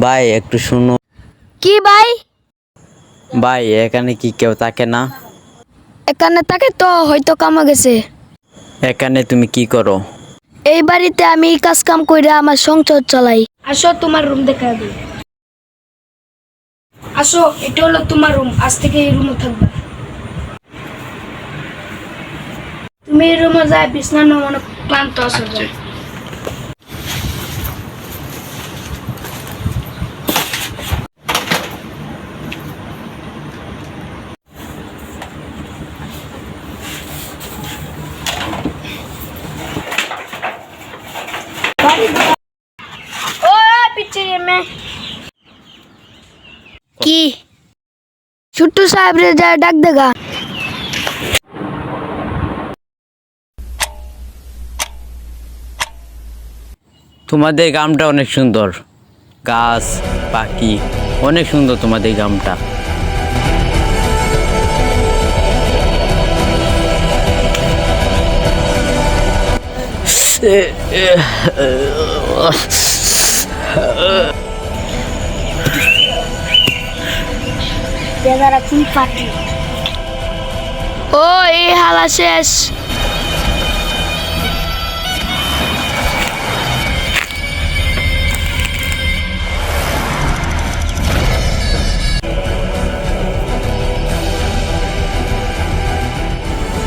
ভাই একটু শুনো। কি ভাই? ভাই এখানে কি কেউ থাকে না? এখানে থাকে তো হয়তো কামা গেছে। এখানে তুমি কি করো? এই বাড়িতে আমি কাজ কাম কইরা আমার সংসার চালাই। আসো তোমার রুম দেখা দিই। আসো, এটা হলো তোমার রুম, আজ থেকে এই রুমে থাকবে। তুমি এই রুমে যায় বিছনা নাও, অনেক ক্লান্ত আছো। যাও। ও পিছে মে কি ছোট্টু সাহেব রে যা ডাক দেগা। তোমাদের গ্রামটা অনেক সুন্দর, গাছ পাখি অনেক সুন্দর তোমাদের গ্রামটা। ও এই হালা শেষ।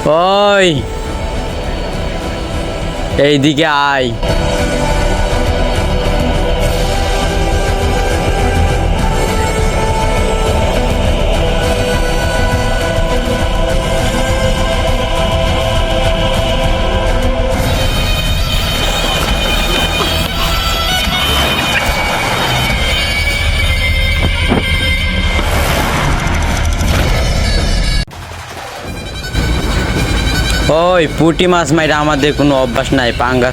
ওই এইদিকে আয়। ওই পুঁটি মাছ মাইরা আমাদের কোনো অভ্যাস নাই, পাঙ্গা